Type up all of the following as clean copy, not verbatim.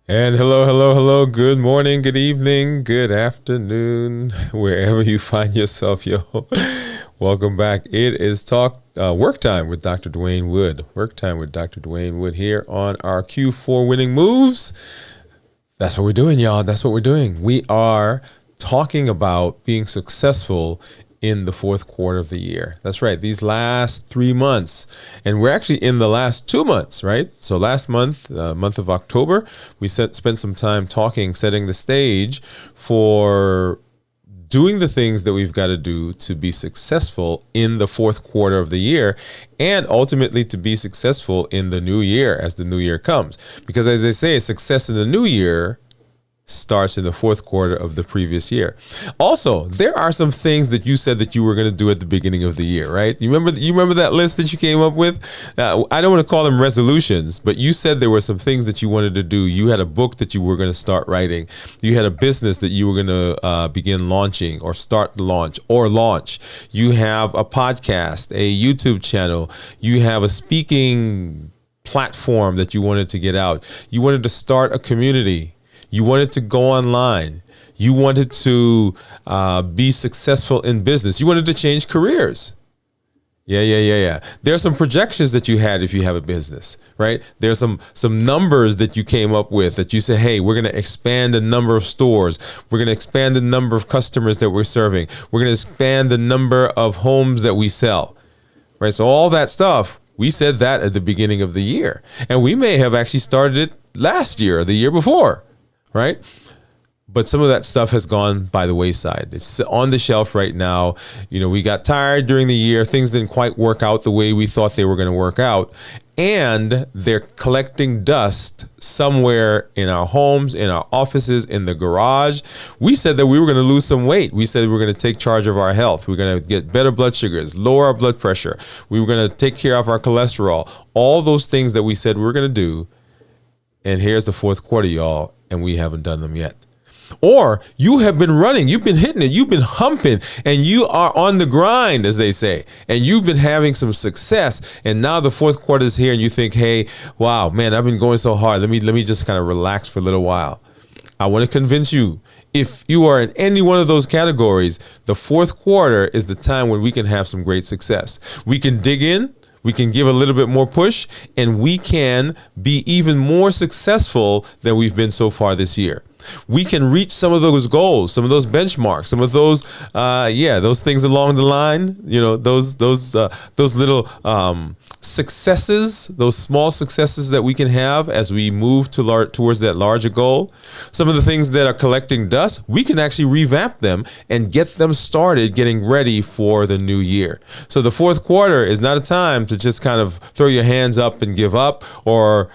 And hello, hello, hello. Good morning, good evening, good afternoon, wherever you find yourself, yo. Welcome back. It is work time with Dr. Dwain Woode. Work time with Dr. Dwain Woode here on our Q4 winning moves. That's what we're doing, y'all. That's what we're doing. We are talking about being successful in the fourth quarter of the year. That's right. These last 3 months, and we're actually in the last 2 months, right? So last month, month of October, we spent some time talking, setting the stage for doing the things that we've got to do to be successful in the fourth quarter of the year, and ultimately to be successful in the new year as the new year comes. Because as they say, success in the new year starts in the fourth quarter of the previous year. Also, there are some things that you said that you were going to do at the beginning of the year, right? You remember that list that you came up with? I don't want to call them resolutions, but you said there were some things that you wanted to do. You had a book that you were going to start writing. You had a business that you were going to begin launching or start launch or launch. You have a podcast, a YouTube channel. You have a speaking platform that you wanted to get out. You wanted to start a community. You wanted to go online. You wanted to be successful in business. You wanted to change careers. Yeah. There are some projections that you had if you have a business, right? There's some numbers that you came up with that you said, hey, we're going to expand the number of stores. We're going to expand the number of customers that we're serving. We're going to expand the number of homes that we sell, right? So all that stuff, we said that at the beginning of the year. And we may have actually started it last year or the year before. Right? But some of that stuff has gone by the wayside. It's on the shelf right now. You know, we got tired during the year. Things didn't quite work out the way we thought they were going to work out. And they're collecting dust somewhere in our homes, in our offices, in the garage. We said that we were going to lose some weight. We said we were going to take charge of our health. We're going to get better blood sugars, lower our blood pressure. We were going to take care of our cholesterol. All those things that we said we were going to do. And here's the fourth quarter, y'all, and we haven't done them yet. Or you have been running, you've been hitting it, you've been humping, and you are on the grind, as they say, and you've been having some success. And now the fourth quarter is here, and you think, hey, wow, man, I've been going so hard. Let me just kind of relax for a little while. I want to convince you, if you are in any one of those categories, the fourth quarter is the time when we can have some great success. We can dig in. We can give a little bit more push, and we can be even more successful than we've been so far this year. We can reach some of those goals, some of those benchmarks, some of those, those things along the line. You know, those little successes, those small successes that we can have as we move towards that larger goal. Some of the things that are collecting dust, we can actually revamp them and get them started getting ready for the new year. So the fourth quarter is not a time to just kind of throw your hands up and give up or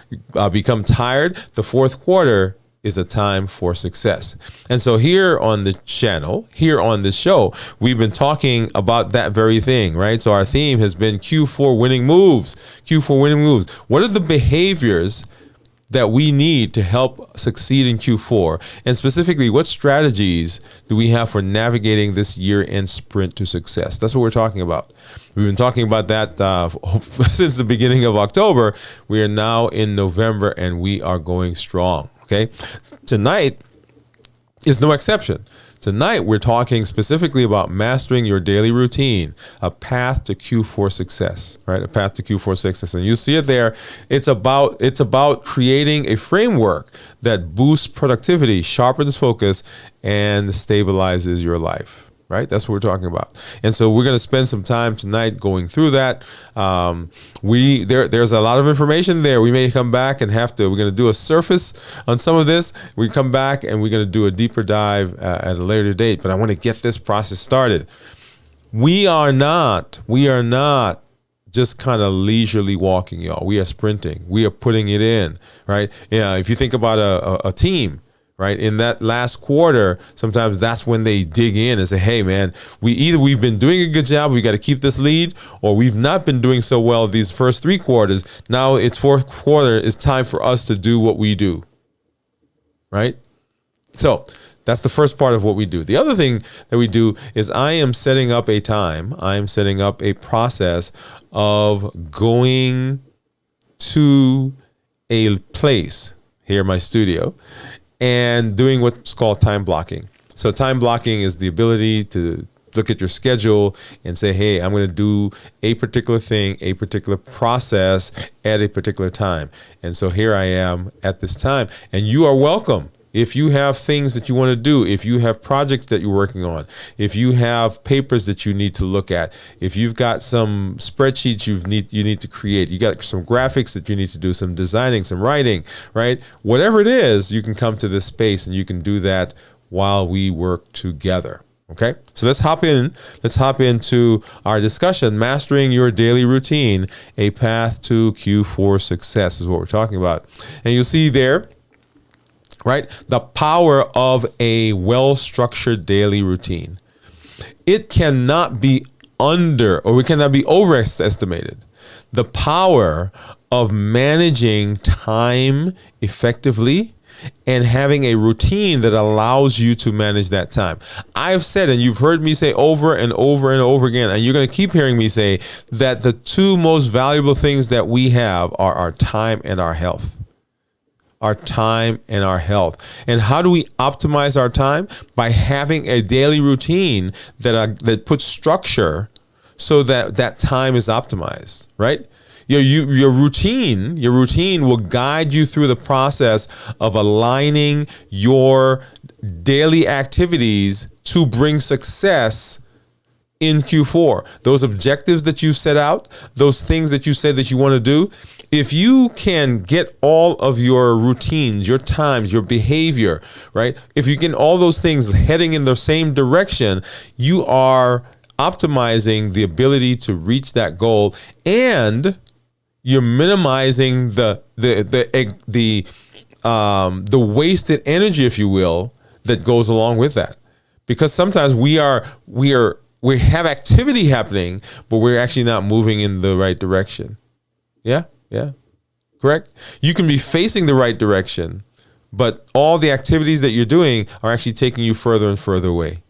become tired. The fourth quarter is a time for success. And so here on the channel, here on this show, we've been talking about that very thing, right? So our theme has been Q4 winning moves. Q4 winning moves. What are the behaviors that we need to help succeed in Q4? And specifically, what strategies do we have for navigating this year-end sprint to success? That's what we're talking about. We've been talking about that since the beginning of October. We are now in November, and we are going strong. Okay, tonight is no exception. Tonight, we're talking specifically about mastering your daily routine, a path to Q4 success, right? A path to Q4 success. And you see it there. It's about creating a framework that boosts productivity, sharpens focus, and stabilizes your life. Right? That's what we're talking about. And so we're going to spend some time tonight going through that. There's a lot of information there. We may come back and we're going to do a surface on some of this. We come back and we're going to do a deeper dive at a later date. But I want to get this process started. We are not just kind of leisurely walking, y'all. We are sprinting. We are putting it in, right? Yeah. If you think about a team, right? In that last quarter, sometimes that's when they dig in and say, hey, man, we've been doing a good job, we got to keep this lead, or we've not been doing so well these first 3 quarters. Now it's fourth quarter. It's time for us to do what we do, right? So that's the first part of what we do. The other thing that we do is I am setting up a process of going to a place, here in my studio and doing what's called time blocking. So time blocking is the ability to look at your schedule and say, hey, I'm going to do a particular thing, a particular process at a particular time. And so here I am at this time. And you are welcome. If you have things that you want to do, if you have projects that you're working on, if you have papers that you need to look at, if you've got some spreadsheets you need to create, you got some graphics that you need to do, some designing, some writing, right? Whatever it is, you can come to this space and you can do that while we work together. Okay, so let's hop in. Let's hop into our discussion. Mastering your daily routine, a path to Q4 success is what we're talking about. And you'll see there, right, the power of a well-structured daily routine. It cannot be we cannot be overestimated. The power of managing time effectively and having a routine that allows you to manage that time. I've said, and you've heard me say over and over and over again, and you're going to keep hearing me say that the two most valuable things that we have are our time and our health. Our time and our health. And how do we optimize our time? By having a daily routine that puts structure so that that time is optimized, right? Your routine will guide you through the process of aligning your daily activities to bring success in Q4. Those objectives that you set out, those things that you said that you want to do, if you can get all of your routines, your times, your behavior, right? If you get all those things heading in the same direction, you are optimizing the ability to reach that goal, and you're minimizing the wasted energy, if you will, that goes along with that. Because sometimes we have activity happening, but we're actually not moving in the right direction. Yeah, correct. You can be facing the right direction, but all the activities that you're doing are actually taking you further and further away.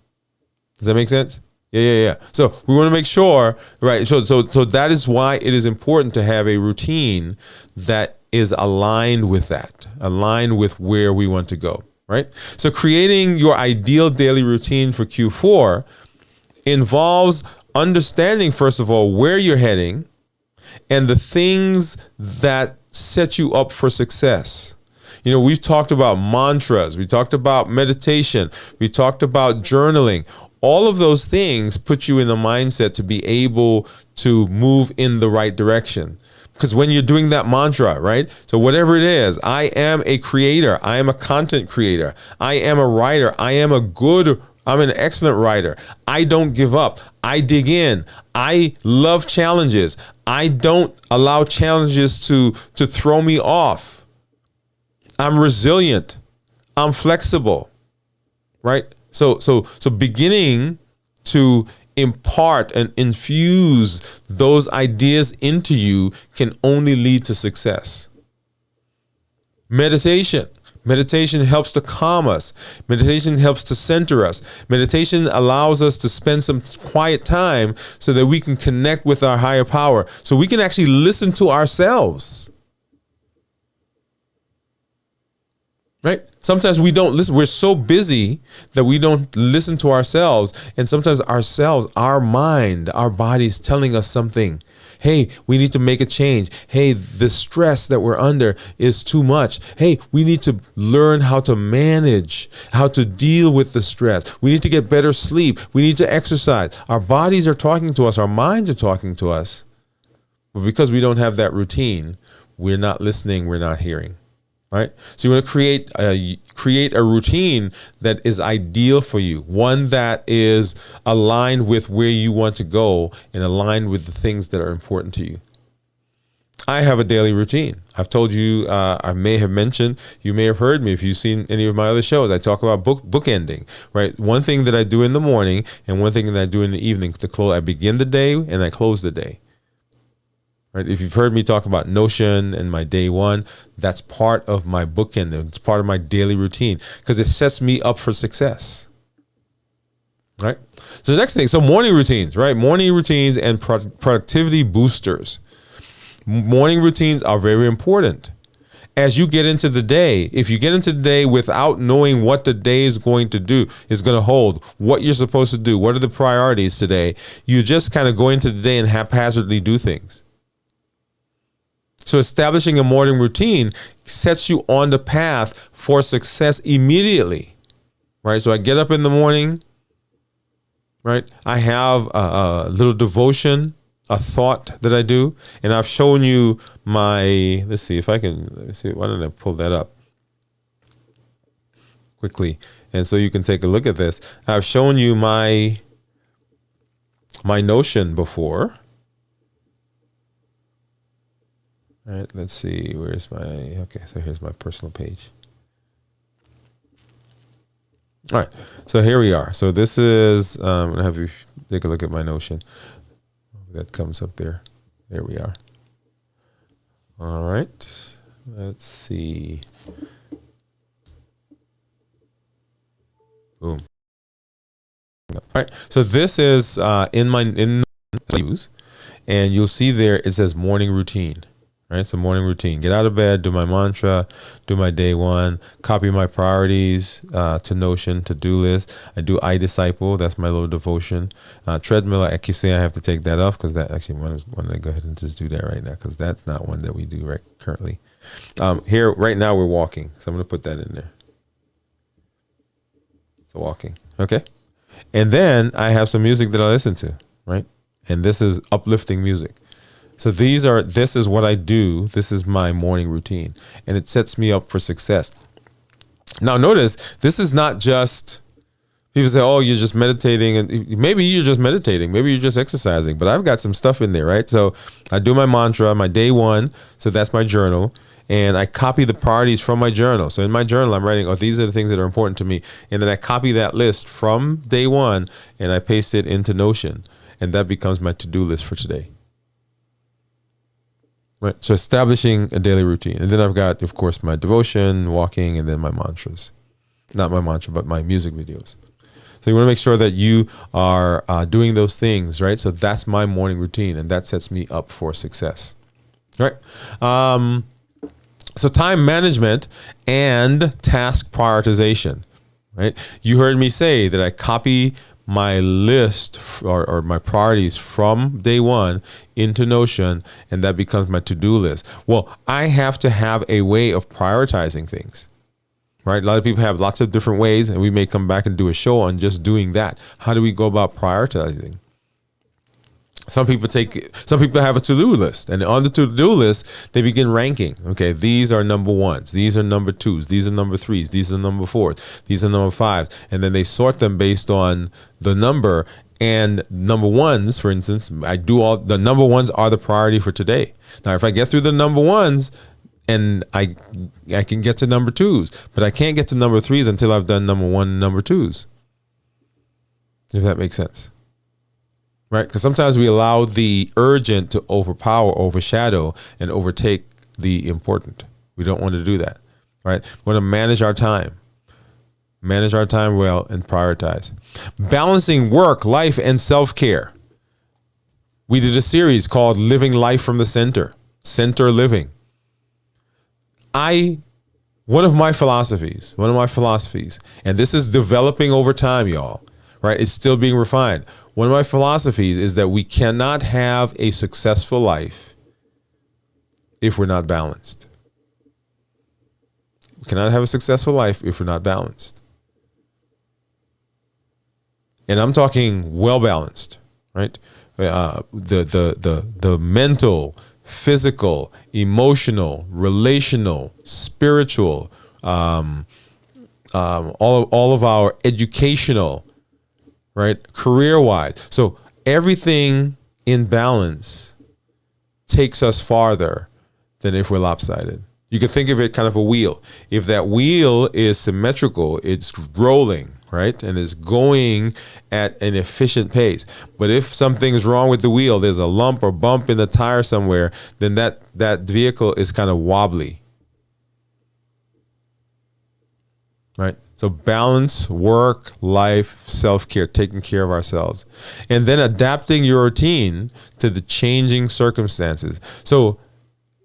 Does that make sense? Yeah. So we want to make sure, right? So that is why it is important to have a routine that is aligned with that, aligned with where we want to go, right? So creating your ideal daily routine for Q4 involves understanding, first of all, where you're heading and the things that set you up for success. You know, we've talked about mantras, we talked about meditation, we talked about journaling. All of those things put you in the mindset to be able to move in the right direction. Because when you're doing that mantra, right? So whatever it is, I am a creator. I am a content creator. I am a writer. I'm an excellent writer. I don't give up. I dig in. I love challenges. I don't allow challenges to throw me off. I'm resilient. I'm flexible, right? So beginning to impart and infuse those ideas into you can only lead to success. Meditation helps to calm us. Meditation helps to center us. Meditation allows us to spend some quiet time so that we can connect with our higher power, so we can actually listen to ourselves. Right? Sometimes we don't listen. We're so busy that we don't listen to ourselves. And sometimes our mind, our body's telling us something. Hey, we need to make a change. Hey, the stress that we're under is too much. Hey, we need to learn how to manage, how to deal with the stress. We need to get better sleep. We need to exercise. Our bodies are talking to us. Our minds are talking to us. But because we don't have that routine, we're not listening. We're not hearing. Right? So you want to create a routine that is ideal for you, one that is aligned with where you want to go and aligned with the things that are important to you. I have a daily routine. I've told you, I may have mentioned, you may have heard me if you've seen any of my other shows. I talk about bookending, right? One thing that I do in the morning and one thing that I do in the evening to close. I begin the day and I close the day. Right? If you've heard me talk about Notion and my day one, that's part of my bookend. It's part of my daily routine because it sets me up for success. Right? So the next thing, morning routines, right? Morning routines and productivity boosters. Morning routines are very important. as you get into the day, if you get into the day without knowing what the day is going to hold, what you're supposed to do, what are the priorities today, you just kind of go into the day and haphazardly do things. So establishing a morning routine sets you on the path for success immediately, right? So I get up in the morning, right? I have a little devotion, a thought that I do, and I've shown you my, let me see, why don't I pull that up quickly? And so you can take a look at this. I've shown you my Notion before. All right, let's see, so here's my personal page. All right, so here we are. So this is, I'm going to have you take a look at my Notion. That comes up there. There we are. All right, let's see. Boom. All right, so this is in use, and you'll see there it says morning routine. Right, so morning routine. Get out of bed, do my mantra, do my day one, copy my priorities to Notion, to-do list. I do I Disciple. That's my little devotion. Treadmill, I keep saying I have to take that off because that actually, why don't I go ahead and just do that right now, because that's not one that we do right currently. Here, right now, we're walking. So I'm going to put that in there. So walking. Okay. And then I have some music that I listen to, right? And this is uplifting music. So this is what I do. This is my morning routine, and it sets me up for success. Now notice, this is not just, people say, oh, you're just meditating, and maybe you're just meditating, maybe you're just exercising, but I've got some stuff in there, right? So I do my mantra, my day one. So that's my journal, and I copy the priorities from my journal. So in my journal, I'm writing, oh, these are the things that are important to me. And then I copy that list from day one and I paste it into Notion, and that becomes my to-do list for today. Right. So establishing a daily routine. And then I've got, of course, my devotion, walking, and then my mantras. Not my mantra, but my music videos. So you want to make sure that you are doing those things, right? So that's my morning routine, and that sets me up for success. Right. So time management and task prioritization, right? You heard me say that I copy my list or my priorities from day one into Notion, and that becomes my to-do list. Well, I have to have a way of prioritizing things, right? A lot of people have lots of different ways, and we may come back and do a show on just doing that. How do we go about prioritizing? Some people have a to-do list, and on the to-do list, they begin ranking. Okay, these are number ones, these are number twos, these are number threes, these are number fours, these are number fives, and then they sort them based on the number. And number ones, for instance, the number ones are the priority for today. Now, if I get through the number ones, and I can get to number twos, but I can't get to number threes until I've done number one and number twos. If that makes sense. Right? Because sometimes we allow the urgent to overshadow, and overtake the important. We don't want to do that. Right? We want to manage our time. Manage our time well and prioritize. Balancing work, life, and self-care. We did a series called Living Life from the Center. Center living. One of my philosophies, and this is developing over time, y'all. Right? It's still being refined. One of my philosophies is that we cannot have a successful life if we're not balanced. We cannot have a successful life if we're not balanced. And I'm talking well balanced, right? The mental, physical, emotional, relational, spiritual, all of our educational, right? Career-wise. So everything in balance takes us farther than if we're lopsided. You can think of it kind of a wheel. If that wheel is symmetrical, it's rolling, right? And it's going at an efficient pace. But if something is wrong with the wheel, there's a lump or bump in the tire somewhere, then that vehicle is kind of wobbly. Right? So balance, work, life, self-care, taking care of ourselves. And then adapting your routine to the changing circumstances. So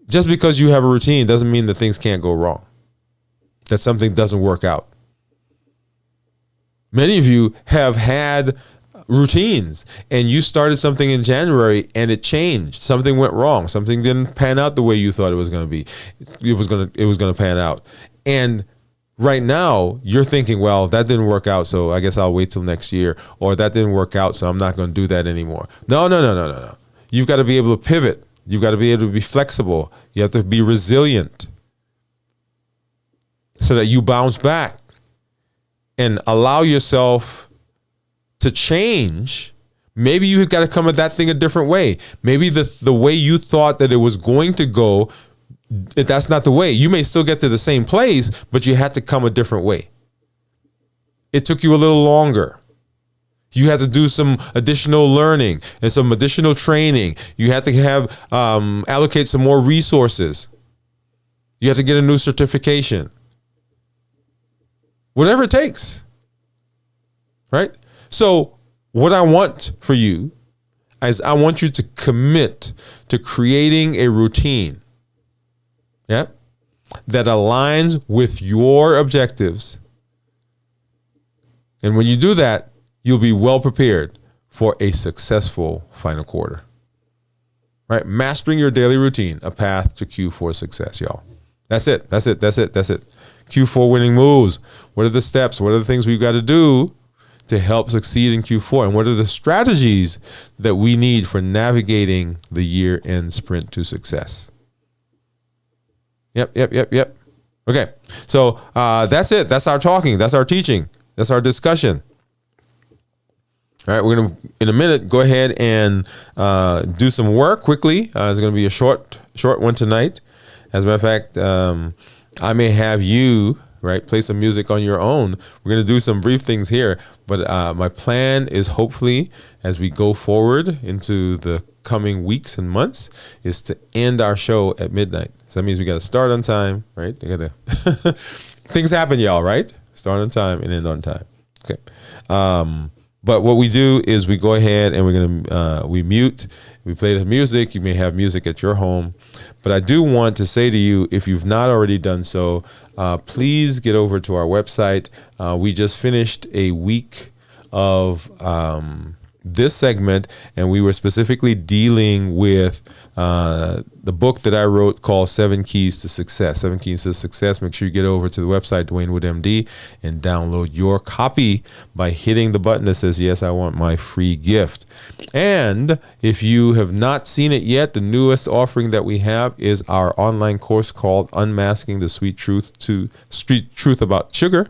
Just because you have a routine doesn't mean that things can't go wrong, that something doesn't work out. Many of you have had routines and you started something in January and it changed. Something went wrong. Something didn't pan out the way you thought it was going to be. It was going to pan out. And right now you're thinking, well, that didn't work out, so I guess I'll wait till next year. Or that didn't work out, so I'm not going to do that anymore. No. You've got to be able to pivot. You've got to be able to be flexible. You have to be resilient so that you bounce back and allow yourself to change. Maybe you've got to come at that thing a different way. Maybe the way you thought that it was going to go, that's not the way. You may still get to the same place, but you had to come a different way. It took you a little longer. You had to do some additional learning and some additional training. You had to have allocate some more resources. You have to get a new certification. Whatever it takes. Right? So what I want for you is I want you to commit to creating a routine, yeah, that aligns with your objectives. And when you do that, you'll be well prepared for a successful final quarter. Right? Mastering your daily routine, a path to Q4 success, y'all. That's it. Q4 winning moves. What are the steps? What are the things we've got to do to help succeed in Q4? And what are the strategies that we need for navigating the year-end sprint to success? Yep. Okay. So that's it. That's our talking. That's our teaching. That's our discussion. All right. We're going to, in a minute, go ahead and do some work quickly. It's going to be a short one tonight. As a matter of fact, I may have you, right, play some music on your own. We're going to do some brief things here, but my plan is, hopefully, as we go forward into the coming weeks and months, is to end our show at midnight. So that means we got to start on time, right? You got to things happen, y'all, right? Start on time and end on time. Okay. But what we do is we go ahead and we're going to, we mute, we play the music. You may have music at your home, but I do want to say to you, if you've not already done so, please get over to our website. We just finished a week of this segment, and we were specifically dealing with the book that I wrote called 7 Keys to Success. 7 Keys to Success. Make sure you get over to the website, Dwain Woode MD, and download your copy by hitting the button that says, yes, I want my free gift. And if you have not seen it yet, the newest offering that we have is our online course called Unmasking the Sweet Truth About Sugar.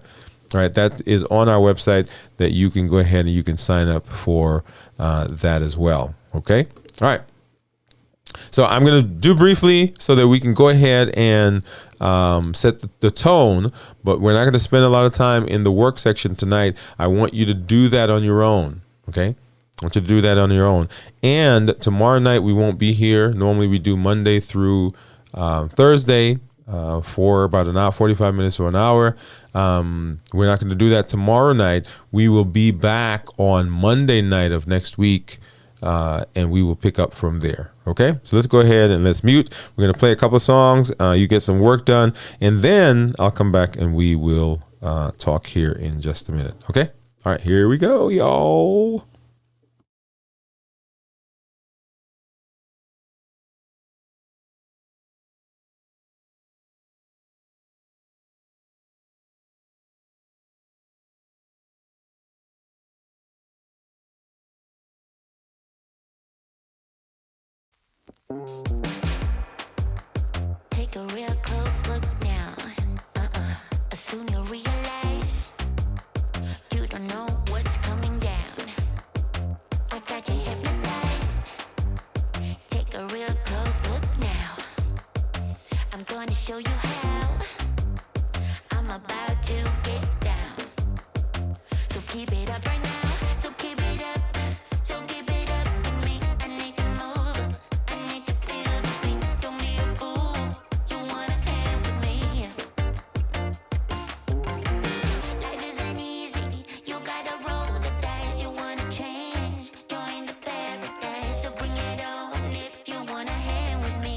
All right, that is on our website that you can go ahead and you can sign up for that as well. Okay. All right. So I'm going to do briefly so that we can go ahead and set the tone, but we're not going to spend a lot of time in the work section tonight. I want you to do that on your own. Okay. I want you to do that on your own. And tomorrow night we won't be here. Normally we do Monday through Thursday for about an hour, 45 minutes or an hour. We're not going to do that tomorrow night. We will be back on Monday night of next week, and we will pick up from there. Okay, so let's go ahead and let's mute. We're going to play a couple of songs. You get some work done, and then I'll come back and we will talk here in just a minute. Okay, all right, here we go, y'all. Take a real close look now. Soon you'll realize you don't know what's coming down. I got you hypnotized. Take a real close look now. I'm going to show you how. I'm about to get down. So keep it up right now. So keep it up. So keep it up with me. I need to move. I need to feel the beat. Don't be a fool. You want a hand with me. Life isn't easy. You gotta roll the dice. You wanna change. Join the paradise. So bring it on if you want a hand with me.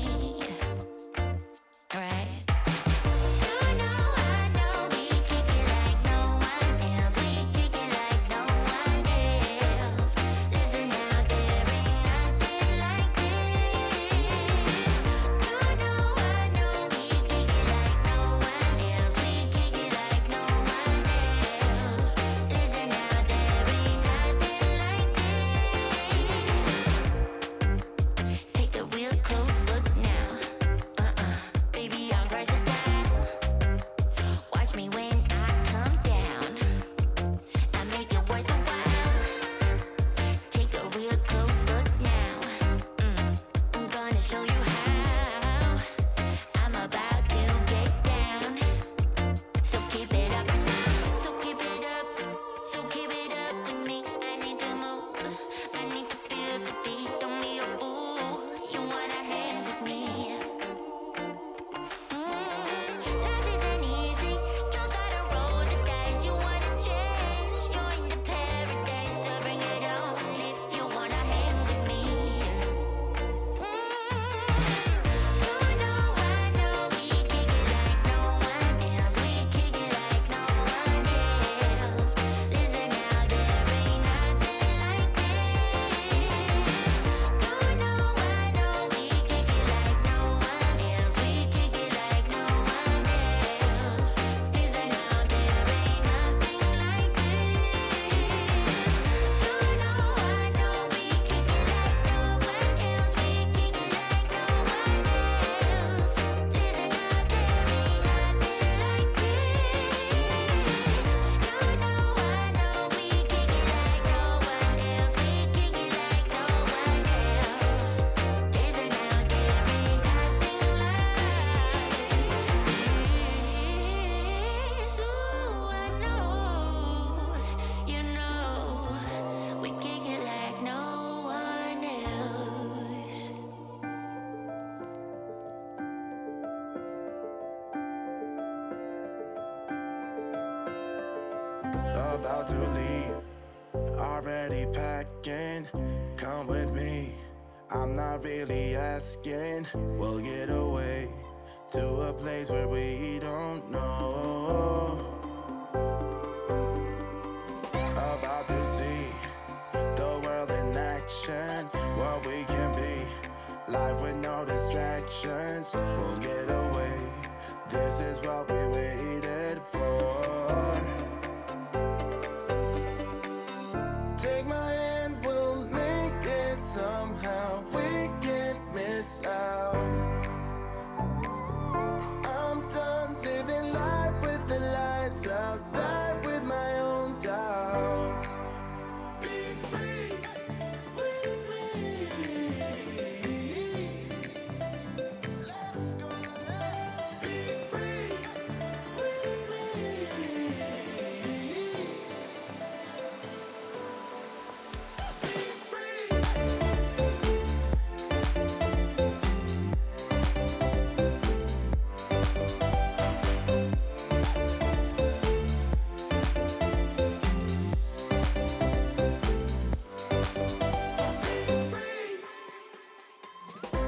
about to leave, already packing. Come with me, I'm not really asking. We'll get away to a place where we don't know. About to see the world in action, what we can be, life with no distractions. We'll get away, this is what we waited for. Take my hand, we'll make it somehow. We can't miss out. I'm done living life with the lights out, die with my own doubts. Be free with me. Let's go, let's be free with me. Be free.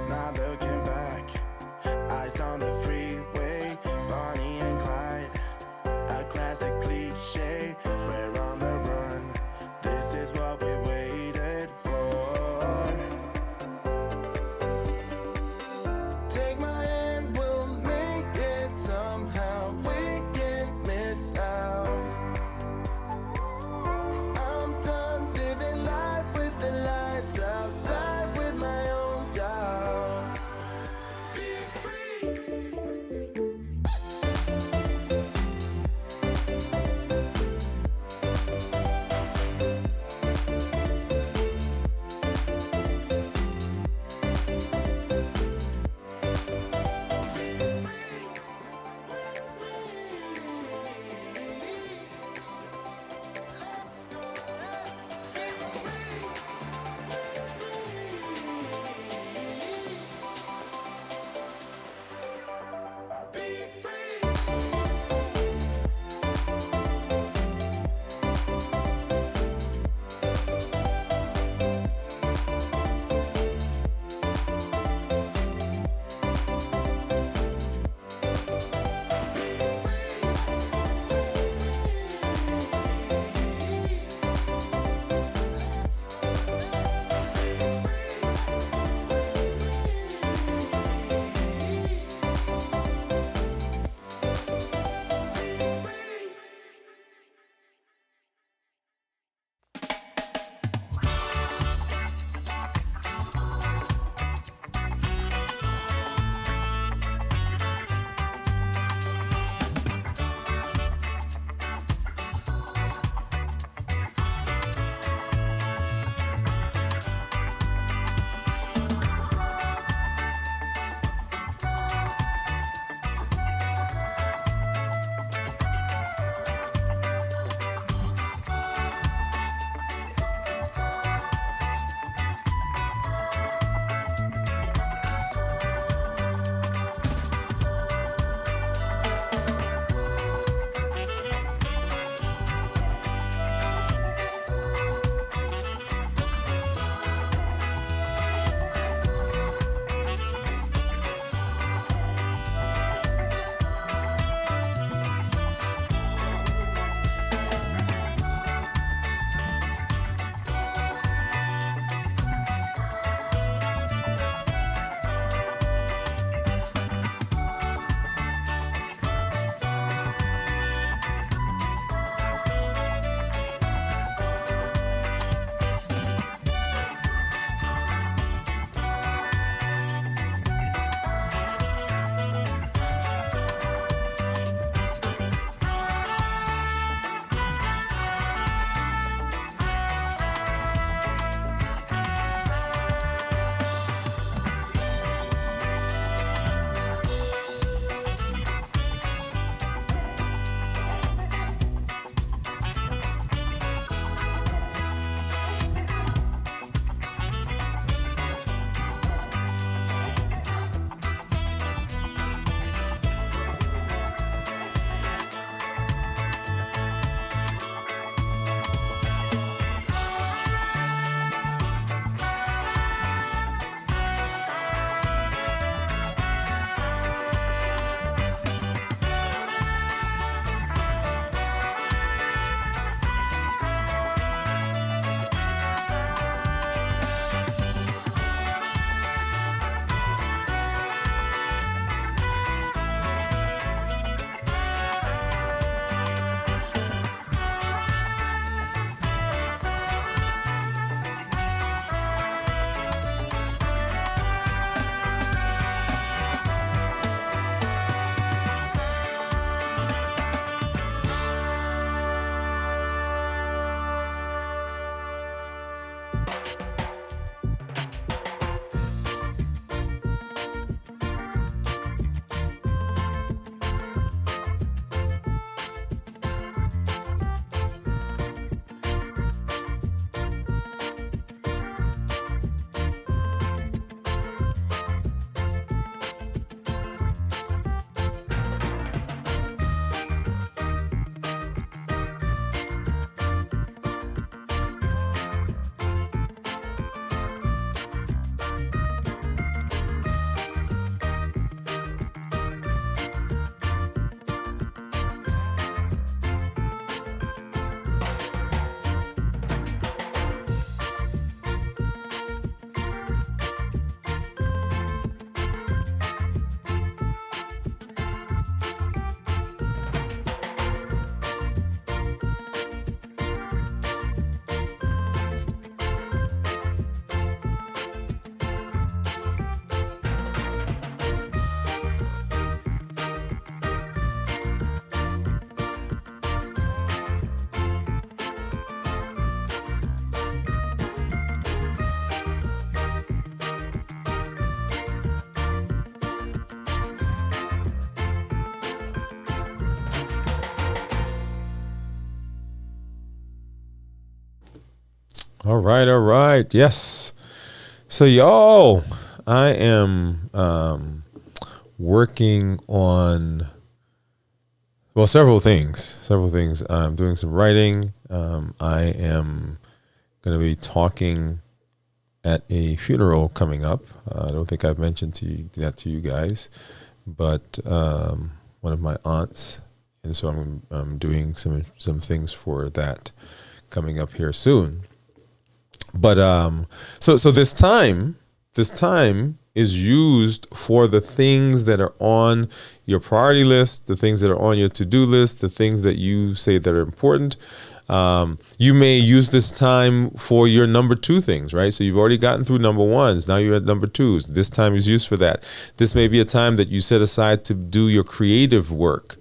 Not looking back, eyes on the freeway, Bonnie and Clyde, a classic cliche. We're on the run, this is what we waited for. Take my hand, we'll make it somehow. We can't miss out. I'm done living life with the lights out, die with my own doubts. All right, all right. Yes. So y'all, I am working on several things. Several things. I'm doing some writing. I am going to be talking at a funeral coming up. I don't think I've mentioned that to you guys, but one of my aunts, and so I'm doing some things for that coming up here soon. But so this time is used for the things that are on your priority list, the things that are on your to-do list, the things that you say that are important. You may use this time for your number 2 things, right? So you've already gotten through number 1s. Now you're at number 2s. This time is used for that. This may be a time that you set aside to do your creative work,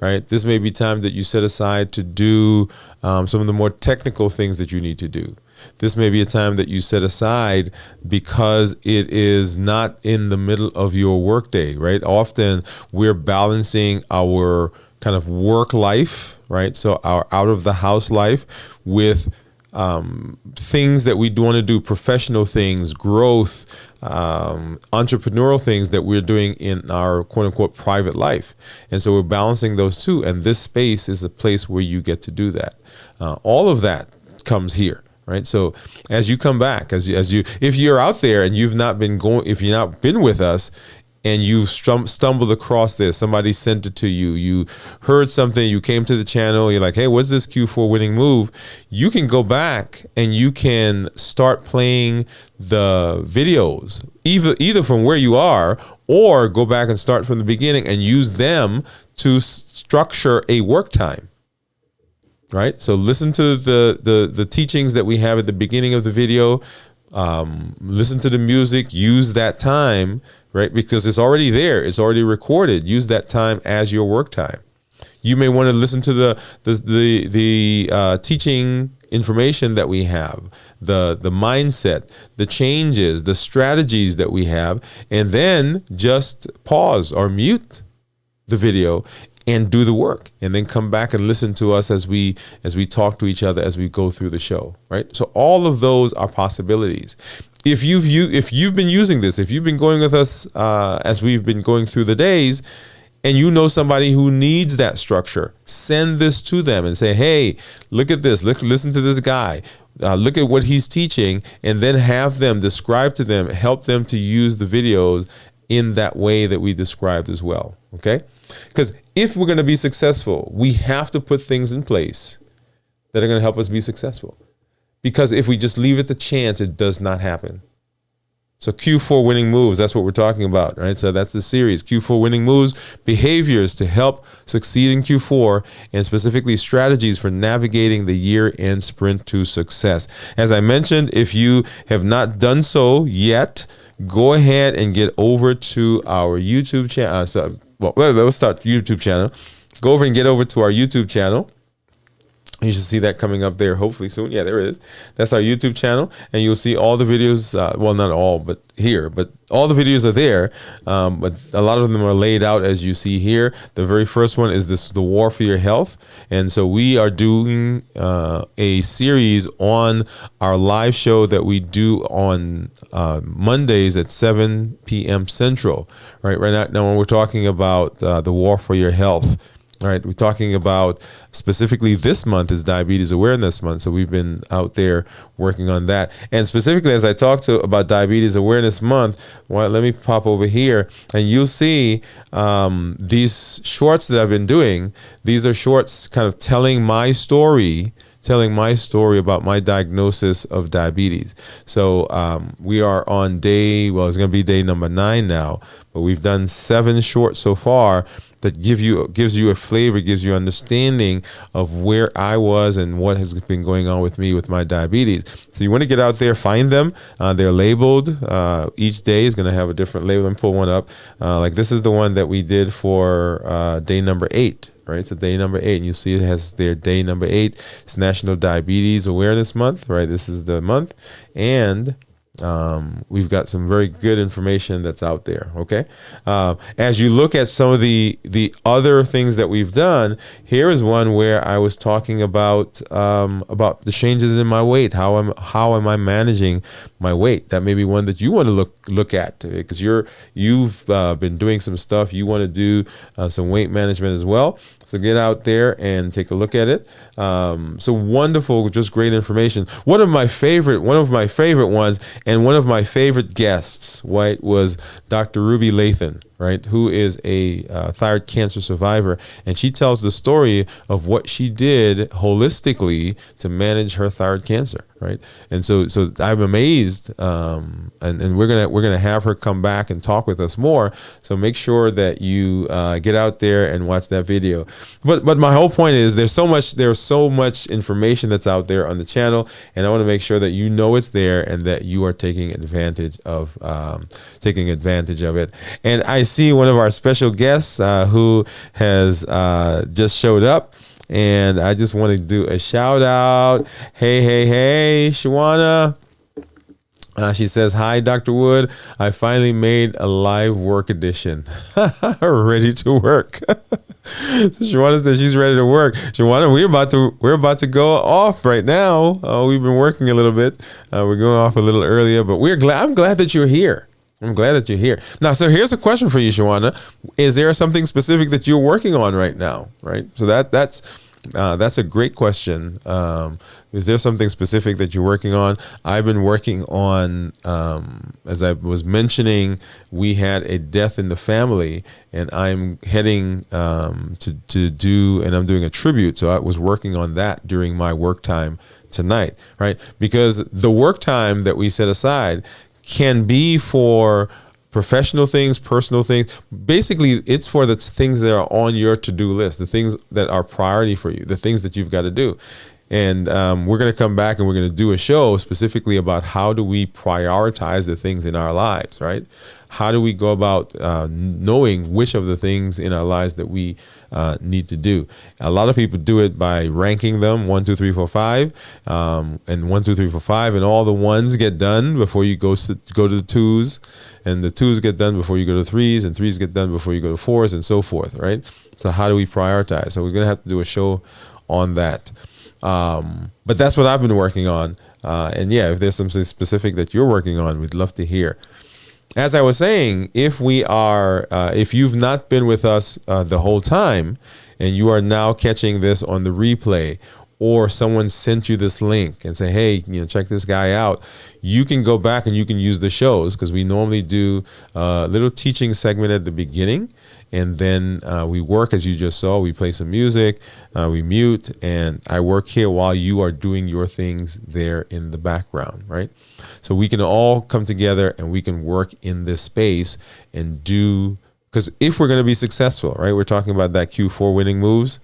right? This may be time that you set aside to do some of the more technical things that you need to do. This may be a time that you set aside because it is not in the middle of your workday, right? Often we're balancing our kind of work life, right? So our out of the house life with things that we want to do, professional things, growth, entrepreneurial things that we're doing in our quote unquote private life. And so we're balancing those two. And this space is a place where you get to do that. All of that comes here. Right. So as you come back, if you're out there and you've not been with us and you've stumbled across this, somebody sent it to you, you heard something, you came to the channel, you're like, hey, what's this Q4 winning move? You can go back and you can start playing the videos either from where you are, or go back and start from the beginning and use them to structure a work time. Right. So listen to the teachings that we have at the beginning of the video. Listen to the music. Use that time, right? Because it's already there. It's already recorded. Use that time as your work time. You may want to listen to the teaching information that we have, the mindset, the changes, the strategies that we have, and then just pause or mute the video and do the work, and then come back and listen to us as we talk to each other as we go through the show, right? So all of those are possibilities. If you've been using this, if you've been going with us as we've been going through the days, and you know somebody who needs that structure, send this to them and say, hey, look at this, listen to this guy. Look at what he's teaching, and then have them describe to them, help them to use the videos in that way that we described as well, okay? Because if we're going to be successful, we have to put things in place that are going to help us be successful. Because if we just leave it to chance, it does not happen. So Q4 winning moves, that's what we're talking about, right? So that's the series, Q4 winning moves, behaviors to help succeed in Q4, and specifically strategies for navigating the year-end sprint to success. As I mentioned, if you have not done so yet, go ahead and get over to our YouTube channel. Let's start YouTube channel. Go over and get over to our YouTube channel. You should see that coming up there hopefully soon. Yeah, there it is. That's our YouTube channel, and you'll see all the videos. Well, not all, but all the videos are there. But a lot of them are laid out as you see here. The very first one is the War for Your Health, and so we are doing a series on our live show that we do on Mondays at 7 p.m. Central. Right now, when we're talking about the War for Your Health. All right, we're talking about specifically this month is Diabetes Awareness Month. So we've been out there working on that. And specifically, as I talk about Diabetes Awareness Month, let me pop over here and you'll see these shorts that I've been doing. These are shorts kind of telling my story about my diagnosis of diabetes. So we are on it's going to be day number 9 now, but we've done 7 shorts so far that gives you a flavor, gives you understanding of where I was and what has been going on with me with my diabetes. So you want to get out there, find them. They're labeled. Each day is going to have a different label. Let me pull one up. Like this is the one that we did for day number 8. Right, so day number 8, and you see it has their day number 8. It's National Diabetes Awareness Month, right? This is the month, and We've got some very good information that's out there. Okay. As you look at some of the other things that we've done, here is one where I was talking about the changes in my weight. How am I managing my weight? That may be one that you want to look at, because you've been doing some stuff. You want to do some weight management as well. So get out there and take a look at it. So wonderful, just great information. One of my favorite ones, and one of my favorite guests, right, was Dr. Ruby Lathan, right, who is a thyroid cancer survivor, and she tells the story of what she did holistically to manage her thyroid cancer, right? And so I'm amazed, and we're gonna have her come back and talk with us more. So make sure that you get out there and watch that video. But my whole point is there's so much information that's out there on the channel, and I want to make sure that you know it's there and that you are taking advantage of it. And I see one of our special guests who has just showed up, and I just want to do a shout out. Hey, Shawana. She says, "Hi, Dr. Woode. I finally made a live work edition. Ready to work." So Shawana says she's ready to work. Shawana, we're about to go off right now. We've been working a little bit. We're going off a little earlier, but I'm glad that you're here. I'm glad that you're here. Now, so here's a question for you, Shawana. Is there something specific that you're working on right now? Right. So that's a great question. Is there something specific that you're working on? I've been working on, as I was mentioning, we had a death in the family, and I'm heading to do, and I'm doing a tribute. So I was working on that during my work time tonight, right? Because the work time that we set aside can be for professional things, personal things. Basically, it's for the things that are on your to-do list, the things that are priority for you, the things that you've got to do. And we're going to come back and we're going to do a show specifically about how do we prioritize the things in our lives, right? How do we go about knowing which of the things in our lives that we need to do? A lot of people do it by ranking them 1, 2, 3, 4, 5, and 1, 2, 3, 4, 5, and all the ones get done before you go to the twos, and the twos get done before you go to threes, and threes get done before you go to fours, and so forth, right? So how do we prioritize? So we're going to have to do a show on that. But that's what I've been working on. And yeah, if there's something specific that you're working on, we'd love to hear. As I was saying, if you've not been with us the whole time, and you are now catching this on the replay, or someone sent you this link and say, hey, check this guy out, you can go back and you can use the shows, because we normally do a little teaching segment at the beginning, and then we work, as you just saw. We play some music, we mute, and I work here while you are doing your things there in the background, right? So we can all come together and we can work in this space and do, because if we're going to be successful, right, we're talking about that Q4 winning moves.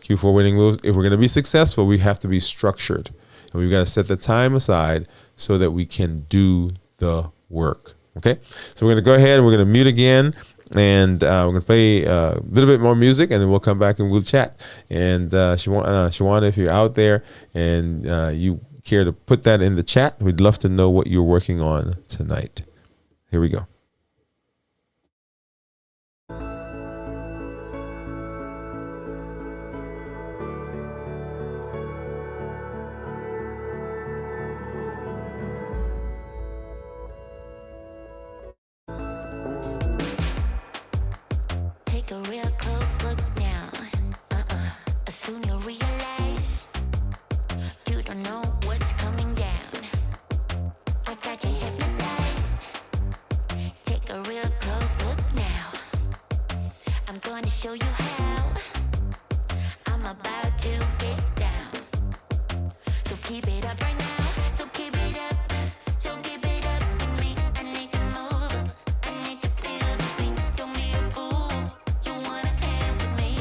If we're going to be successful, we have to be structured, and we've got to set the time aside so that we can do the work. Okay, so we're going to go ahead and we're going to mute again, and we're going to play a little bit more music, and then we'll come back and we'll chat. And Shawana, if you're out there and you care to put that in the chat, we'd love to know what you're working on tonight. Here we go. Take a real close look now. Soon you'll realize you don't know what's coming down. I got you hypnotized. Take a real close look now. I'm going to show you how. I'm about to get down. So keep it up right now. So keep it up. So keep it up with me. I need to move. I need to feel the beat. Don't be a fool. You wanna hang with me.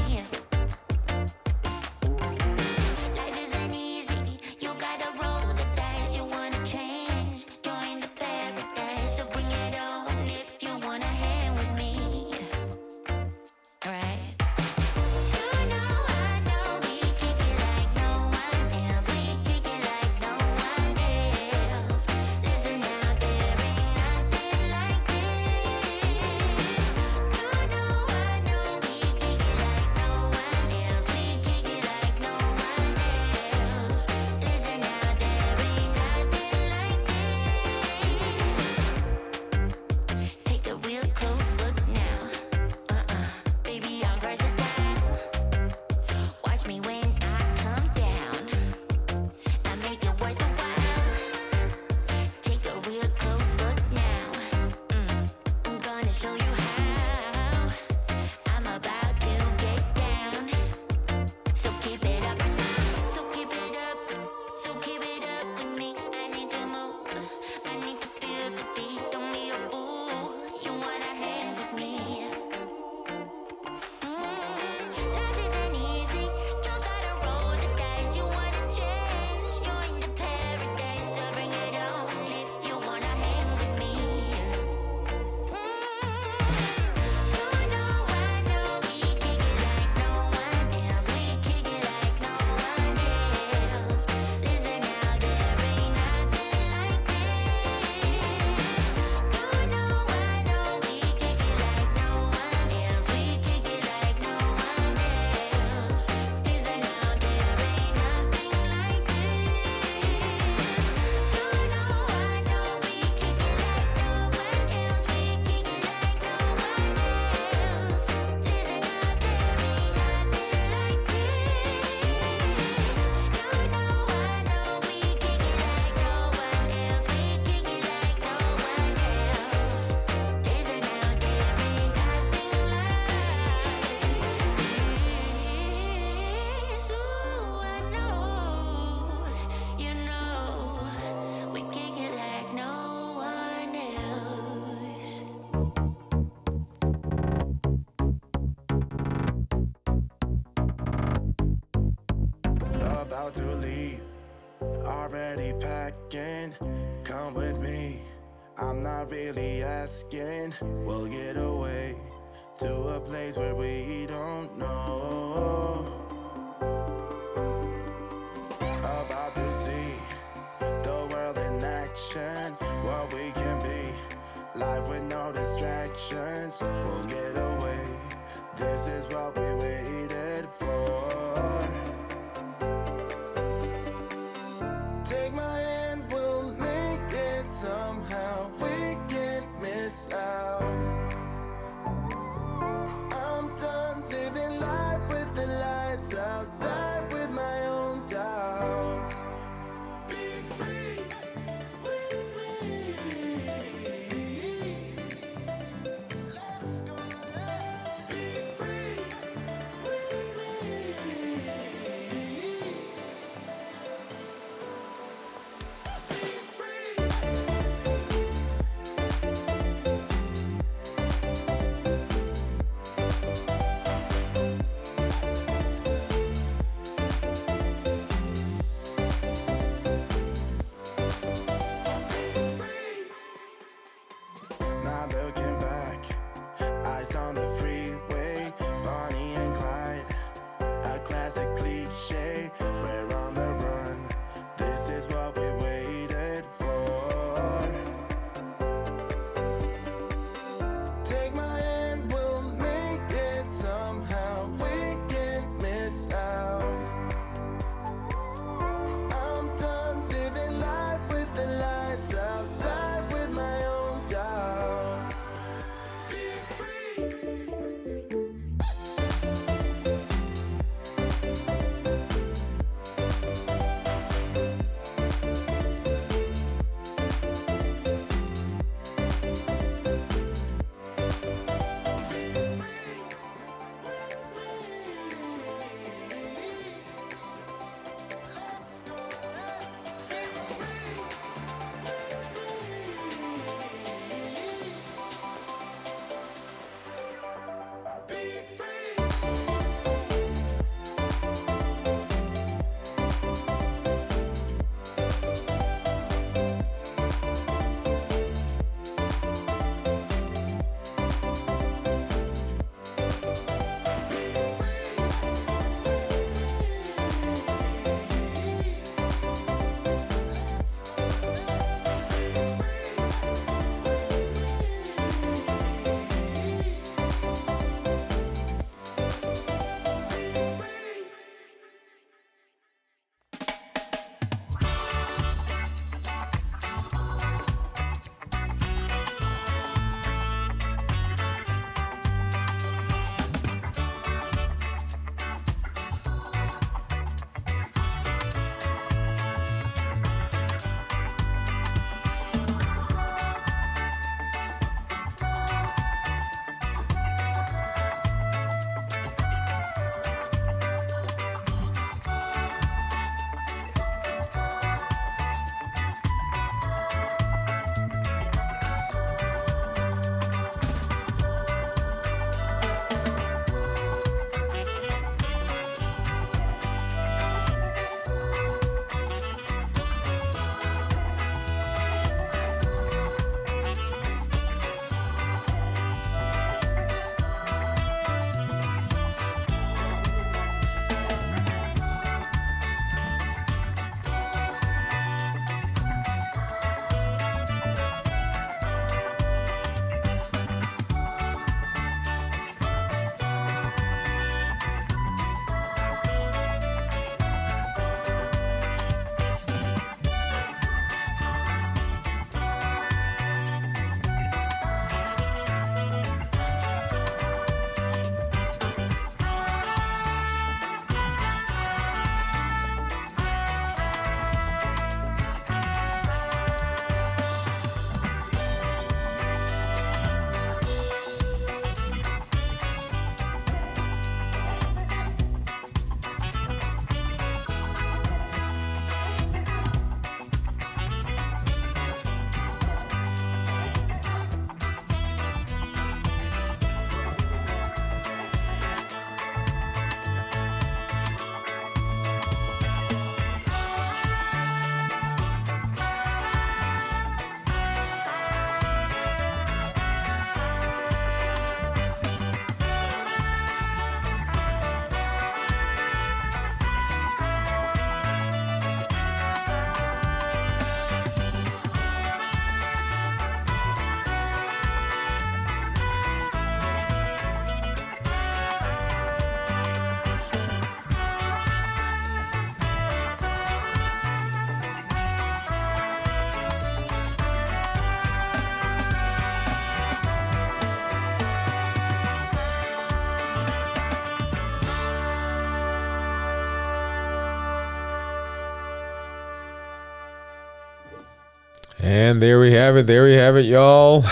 Life isn't easy. You gotta roll the dice. You wanna change. Join the paradise. So bring it on if you wanna hang with me. Right? You know I know we kick it like no one else. We kick it like no about to leave, already packing. Come with me, I'm not really asking. We'll get away to a place where we don't know. About to see the world in action, what we can be, life with no distractions. We'll get away, this is what we waited for. Take my hand, we'll make it somehow. We can't miss out. I'm done living life with the lights out. Die with my own doubts. Be free with me. Let's go, let's be free with me. Be free. Not looking back, eyes on the freeway, Bonnie and Clyde, a classic cliche. We're on the run, this is what we waited for. Take my hand, we'll make it somehow. We can't miss out. I'm done living life with the lights out. Die with my own doubts. Be free. Be free with me. Let's go, let's be free with me. And there we have it. There we have it, y'all.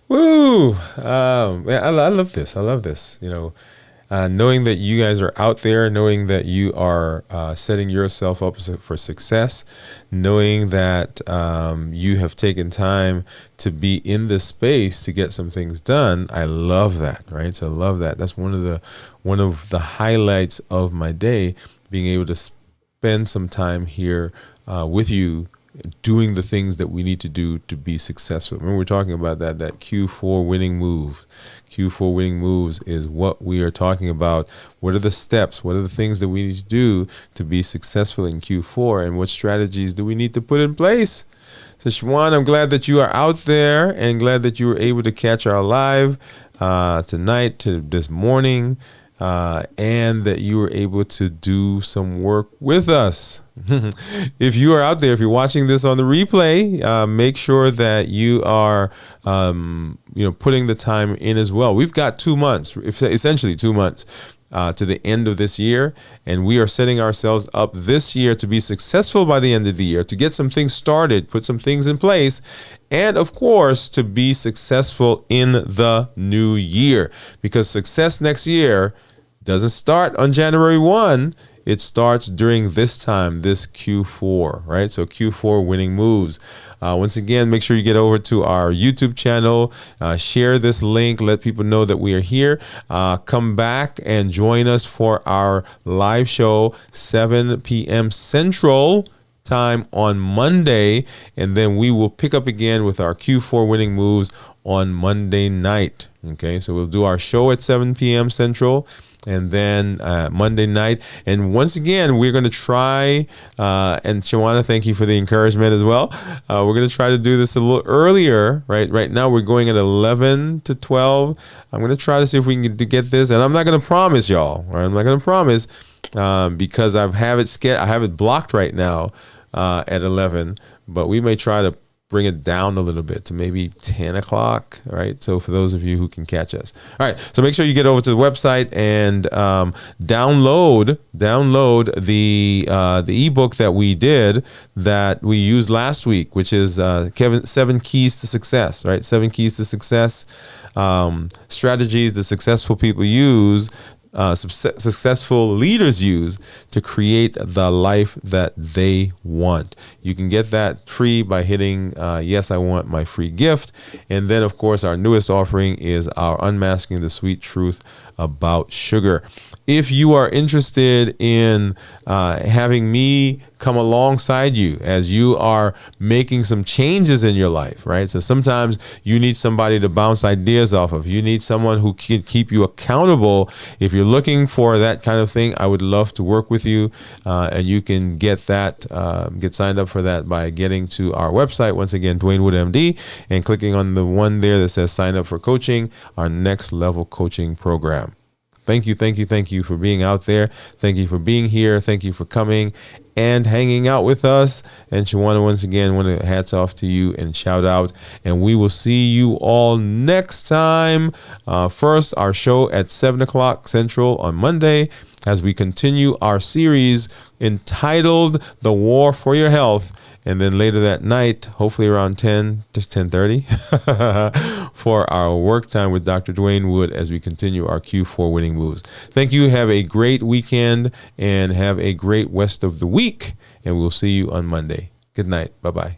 Woo! Man, I love this. I love this. Knowing that you guys are out there, knowing that you are setting yourself up for success, knowing that you have taken time to be in this space to get some things done. I love that, right? So I love that. That's one of the highlights of my day, being able to spend some time here with you, doing the things that we need to do to be successful. Remember, we're talking about that Q4 winning move. Q4 winning moves is what we are talking about. What are the steps? What are the things that we need to do to be successful in Q4? And what strategies do we need to put in place? So, Shawan, I'm glad that you are out there and glad that you were able to catch our live tonight, to this morning, and that you were able to do some work with us. If you are out there, if you're watching this on the replay, make sure that you are, putting the time in as well. We've got 2 months, essentially 2 months, to the end of this year, and we are setting ourselves up this year to be successful by the end of the year, to get some things started, put some things in place, and of course, to be successful in the new year. Because success next year doesn't start on January 1. It starts during this time, this Q4, right? So Q4 winning moves. Once again, make sure you get over to our YouTube channel, share this link, let people know that we are here. Come back and join us for our live show, 7 p.m. Central time on Monday. And then we will pick up again with our Q4 winning moves on Monday night. Okay, so we'll do our show at 7 p.m. Central. And then Monday night. And once again, we're going to try, and Shawana, thank you for the encouragement as well. We're going to try to do this a little earlier, right? Right now, we're going at 11 to 12. I'm going to try to see if we can get this. And I'm not going to promise y'all, right? I'm not going to promise because I have it blocked right now at 11. But we may try to bring it down a little bit to maybe 10 o'clock, right? So for those of you who can catch us. All right, so make sure you get over to the website and download the ebook that we did, that we used last week, which is 7 Keys to Success, right? 7 Keys to Success, strategies that successful people use, successful leaders use to create the life that they want. You can get that free by hitting yes, I want my free gift. And then, of course, our newest offering is our Unmasking the Sweet Truth About Sugar. If you are interested in having me come alongside you as you are making some changes in your life, right? So sometimes you need somebody to bounce ideas off of. You need someone who can keep you accountable. If you're looking for that kind of thing, I would love to work with you. And you can get signed up for that by getting to our website, once again, Dwain Woode MD, and clicking on the one there that says sign up for coaching, our next level coaching program. Thank you for being out there. Thank you for being here. Thank you for coming and hanging out with us. And Shawana, once again, want to hats off to you and shout out. And we will see you all next time. First, our show at 7 o'clock Central on Monday, as we continue our series entitled The War for Your Health. And then later that night, hopefully around 10 to 10:30, for our work time with Dr. Dwain Woode as we continue our Q4 winning moves. Thank you. Have a great weekend and have a great rest of the week. And we'll see you on Monday. Good night. Bye-bye.